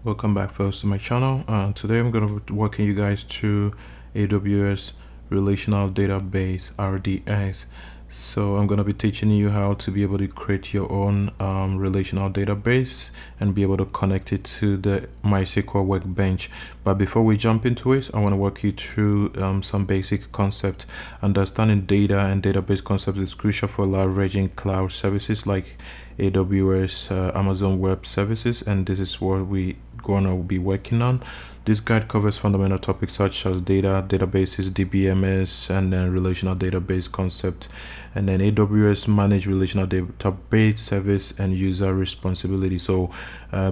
Welcome back folks to my channel. Today I'm going to be walking you guys through AWS Relational Database RDS. So I'm going to be teaching you how to be able to create your own relational database and be able to connect it to the MySQL workbench. But before we jump into it, I want to walk you through some basic concepts. Understanding data and database concepts is crucial for leveraging cloud services like AWS, Amazon Web Services, and this is what we gonna be working on. This guide covers fundamental topics such as data, databases, DBMS, and then relational database concept, and then AWS managed relational database service and user responsibility. So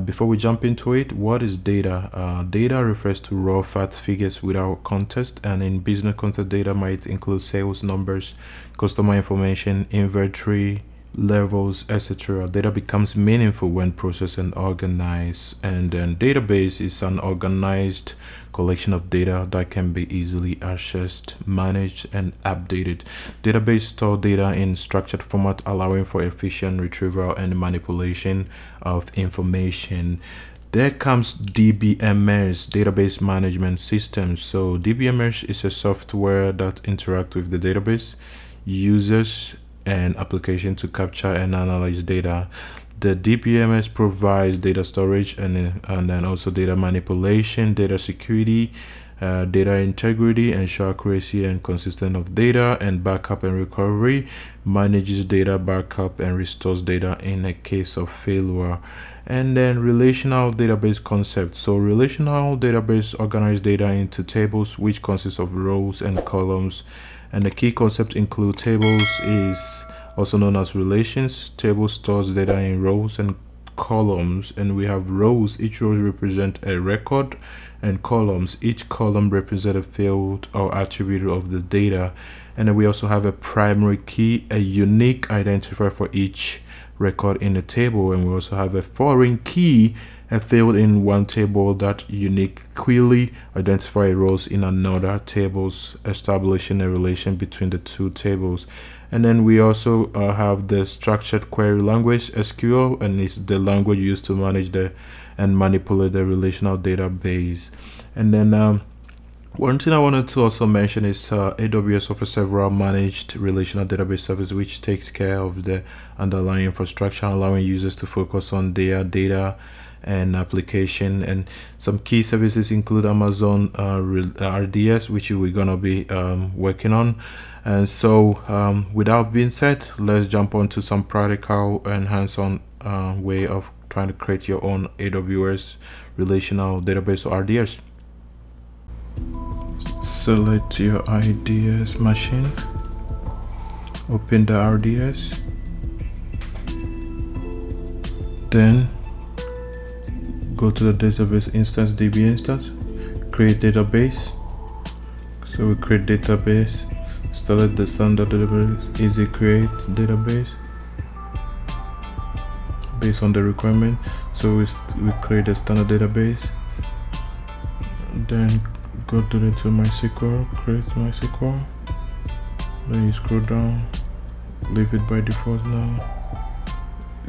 before we jump into it, what is data? Data refers to raw fact figures without context, and in business context, data might include sales numbers, customer information, inventory levels, etc. Data becomes meaningful when processed and organized, and then database is an organized collection of data that can be easily accessed, managed, and updated. Database store data in structured format, allowing for efficient retrieval and manipulation of information. There comes DBMS, database management system. So DBMS is a software that interacts with the database users and application to capture and analyze data. The DBMS provides data storage and then also data manipulation, data security, data integrity, ensure accuracy and consistency of data, and backup and recovery, manages data backup and restores data in a case of failure. And then relational database concept. So relational database organize data into tables which consists of rows and columns, and the key concept include tables is also known as relations. Table stores data in rows and columns, and we have rows. Each row represent a record, and columns, each column represent a field or attribute of the data. And then we also have a primary key, a unique identifier for each record in the table, and we also have a foreign key, a field in one table that uniquely identify rows in another tables, establishing a relation between the two tables. And then we also have the structured query language, SQL, and it's the language used to manage and manipulate the relational database. And then one thing I wanted to also mention is AWS offers several managed relational database services which takes care of the underlying infrastructure, allowing users to focus on their data and application. And some key services include Amazon RDS, which we're gonna be working on. And so without being said, let's jump on to some practical and hands-on way of trying to create your own AWS relational database or RDS. Select your IDS machine, open the RDS, then go to the database instance, DB instance, create database. So we create database, select the standard database, easy create database based on the requirement. So we create a standard database, then go to MySQL, create MySQL, then you scroll down, leave it by default now,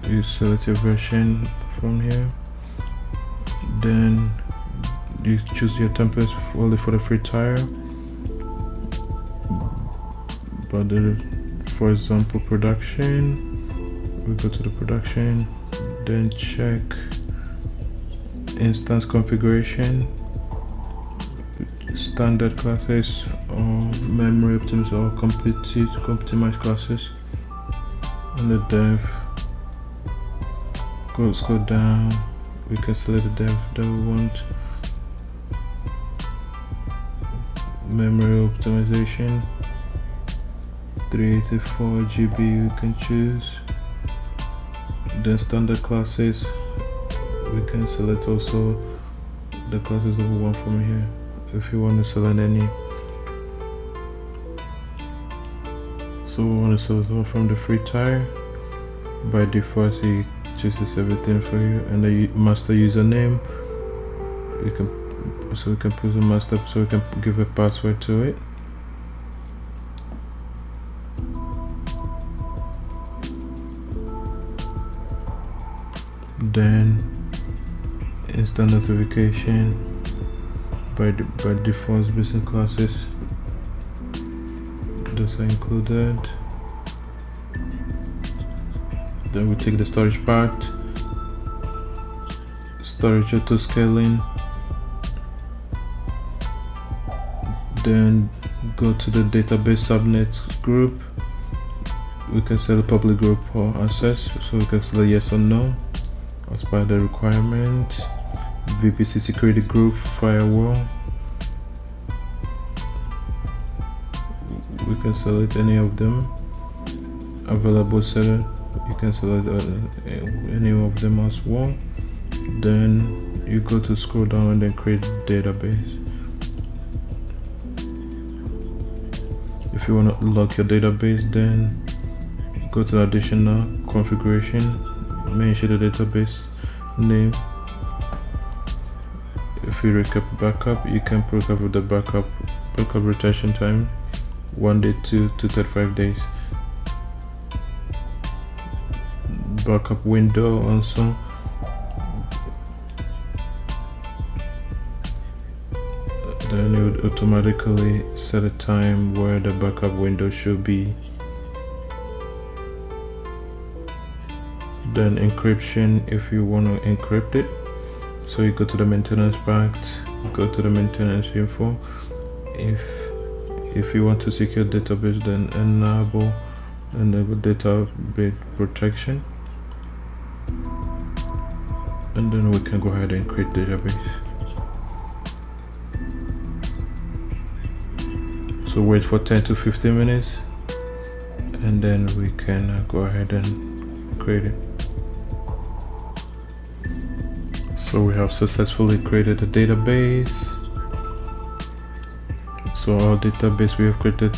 you select your version from here, then you choose your templates only for the free tier, but for example production, we go to the production, then check instance configuration, standard classes or memory optimized or optimized classes. And the dev, go down, we can select the dev that we want. Memory optimization 384 GB we can choose. Then standard classes, we can select also the classes that we want from here if you want to select any. So we want to select one from the free tier. By default it chooses everything for you, and the master username we can put the master, so we can give a password to it. Then instant notification by default business classes. Those are included. Then we take the storage part, storage auto scaling, then go to the database subnet group. We can set a public group for access, so we can select yes or no as per the requirement. VPC security group firewall, we can select any of them. Available setup, you can select any of them as well. Then you go to scroll down and then create database. If you want to lock your database, then go to additional configuration, mention the database name. If you recap backup, you can program with the backup retention time 1 day to 35 days. Backup window also. Then it would automatically set a time where the backup window should be. Then encryption, if you want to encrypt it, so you go to the maintenance part, go to the maintenance info. If you want to secure database, then enable database protection, and then we can go ahead and create database. So wait for 10 to 15 minutes, and then we can go ahead and create it. So we have successfully created a database. So our database we have created,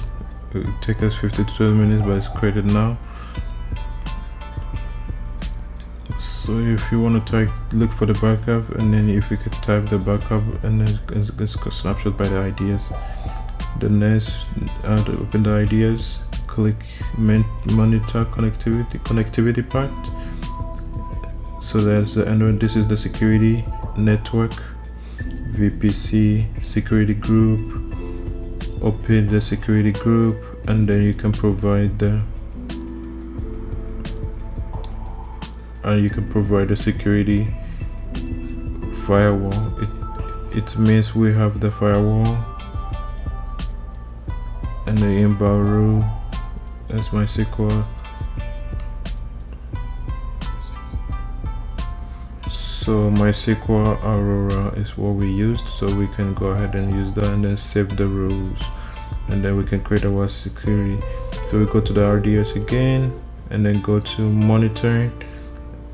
it will take us 50 to 12 minutes, but it's created now. So if you want to look for the backup, and then if you could type the backup, and then it's a snapshot by the ideas. The next, open the ideas, click monitor connectivity part. So there's the end. This is the security network, VPC security group. Open the security group, and then you can provide the security firewall. It means we have the firewall, and the inbound rule as MySQL. So MySQL Aurora is what we used, so we can go ahead and use that, and then save the rules, and then we can create our security. So we go to the RDS again, and then go to monitoring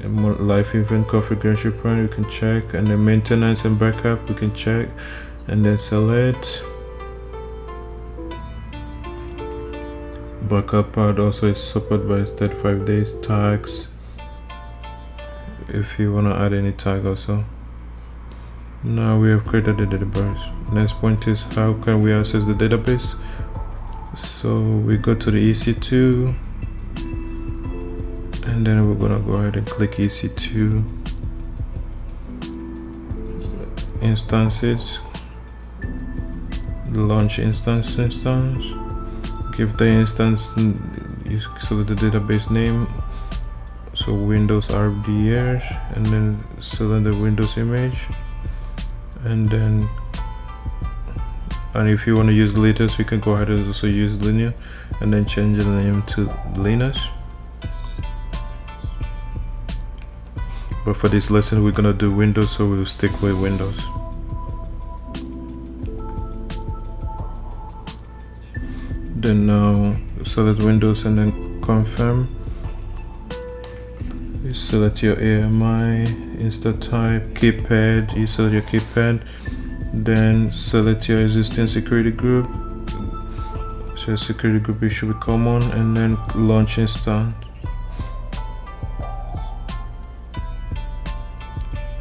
and live event configuration point. We can check, and then maintenance and backup we can check, and then select. Backup part also is supported by 35 days. Tags, if you want to add any tag also. Now we have created the database. Next point is how can we access the database. So we go to the EC2, and then we're gonna go ahead and click EC2 instances, launch instance. Give the instance, you select the database name, so Windows RDS, and then select the Windows image, and if you want to use Linux, you can go ahead and also use Linux, and then change the name to Linux. But for this lesson we're gonna do Windows, so we'll stick with Windows. Then now select Windows and then confirm. You select your AMI, insert type, keypad, you select your keypad, then select your existing security group. So security group should be common, and then launch instance.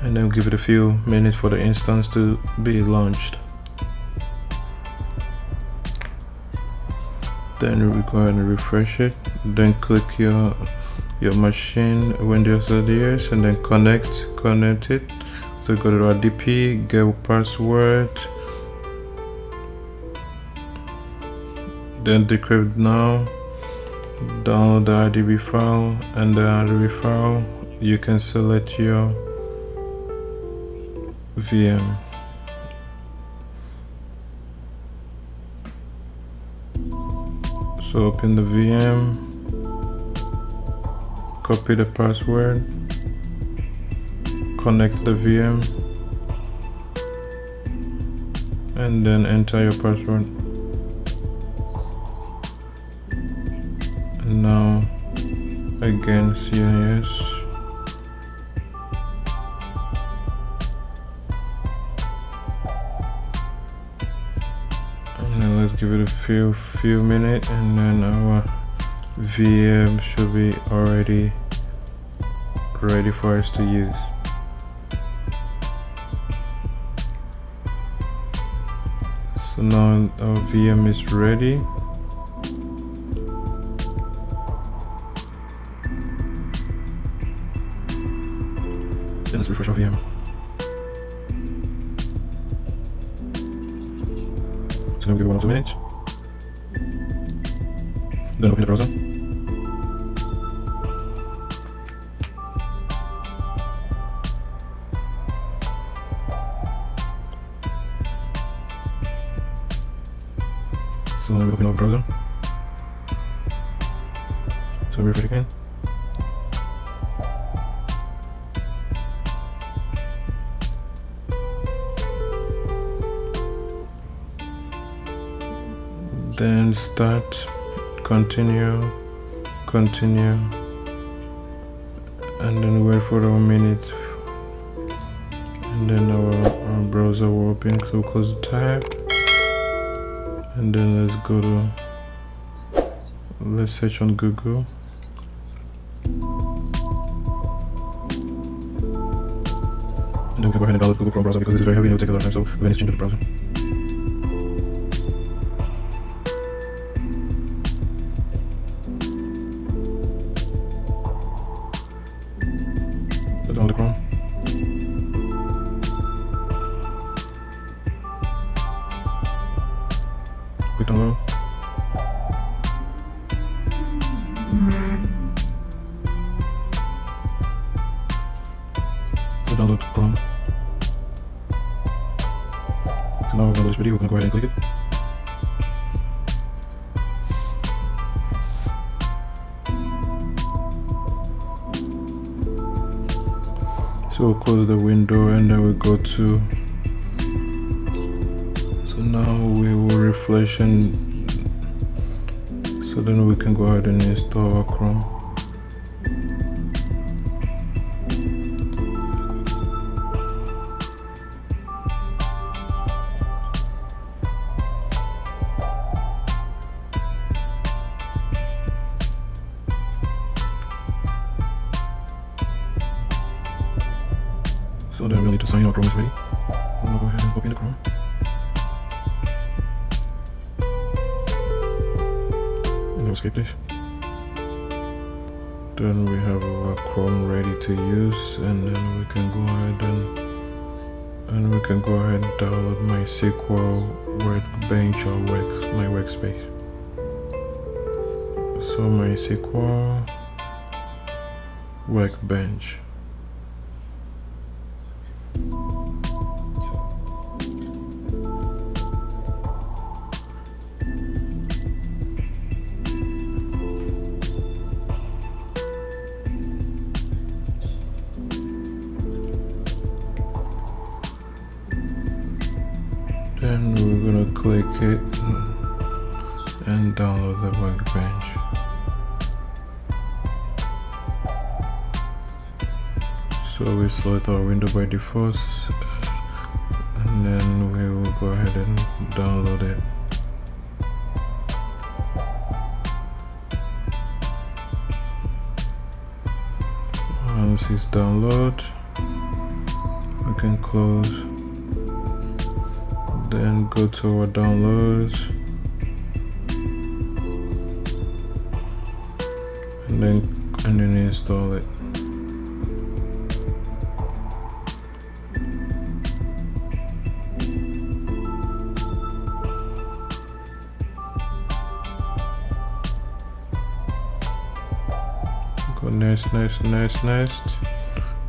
And then give it a few minutes for the instance to be launched. Then we go ahead and refresh it. Then click your machine, Windows RDS, and then connect it. So go to RDP, get password, then decrypt now, download the RDB file, and the RDB file you can select your VM. So open the VM, copy the password, connect the VM, and then enter your password. And now again CIS. And then let's give it a few minutes, and then our VM should be already ready for us to use. So now our VM is ready. Let's refresh our VM. So now give it 1 or 2 minutes. Then open the browser. So now we open our browser. So refresh again. Then start, continue, and then wait for a minute, and then our browser will open. So close the tab, and then let's go to, let's search on Google. And then we can go ahead and download Google Chrome browser because it's very heavy and it will take a lot of time, so we're going to change the browser. Down the Chrome. Click download. So download Chrome. So now we're going to this video, we're going to go ahead and click it. So we'll close the window, and then we'll go to, so now we will refresh, and so then we can go ahead and install our Chrome. So then we'll need to sign our Chrome is ready. We'll go ahead and open the Chrome. And we'll escape this. Then we have our Chrome ready to use, and then we can go ahead and we can go ahead and download MySQL Workbench or my workspace. So MySQL Workbench. Then we're gonna click it and download the workbench. So we select our window by default, and then we will go ahead and download it. Once it's downloaded, we can close. Then go to our downloads, and then install it. next,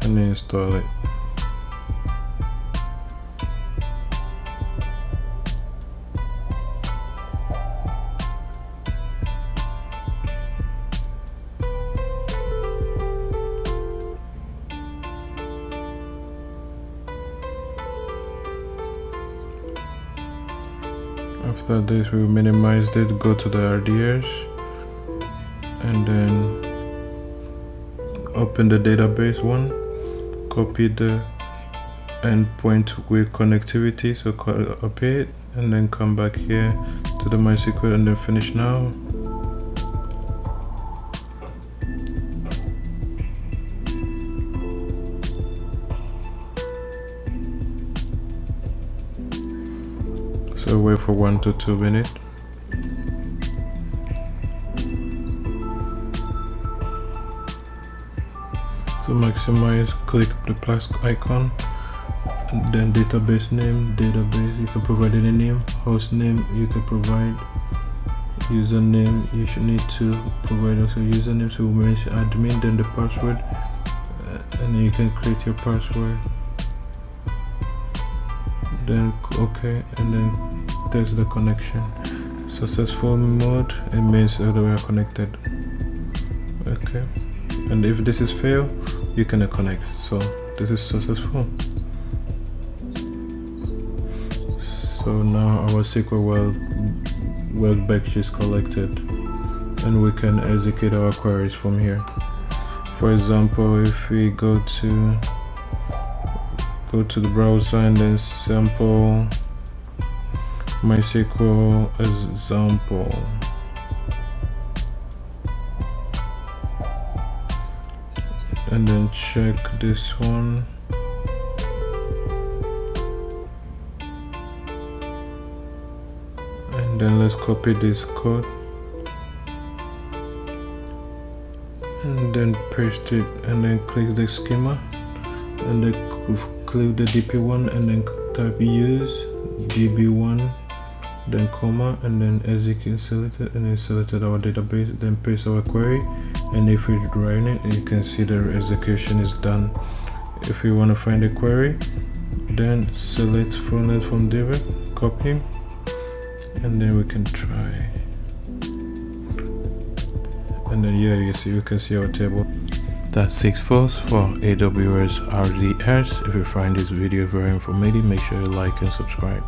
and install it. After this, we minimized it, go to the RDS, and then open the database one, copy the endpoint with connectivity, so copy it, and then come back here to the MySQL and then finish now. So wait for 1 to 2 minutes. To maximize, click the plus icon, and then database name, you can provide any name, host name, you can provide username, you should need to provide also username, so we'll mention admin, then the password, and then you can create your password, then okay, and then test the connection. Successful mode, it means that we are connected. Okay, and if this is fail, you cannot connect. So this is successful. So now our SQL workbench is collected, and we can execute our queries from here. For example, if we go to the browser and then sample MySQL example, and then check this one, and then let's copy this code and then paste it, and then click the schema, and then click the DP1, and then type use DB1, then comma, and then execute selected, and then selected our database, then paste our query, and if we run it, you can see the execution is done. If you want to find the query, then select frontend from David, copy, and then we can try, and then here you can see our table. That's 6 folks for AWS RDS. If you find this video very informative, make sure you like and subscribe.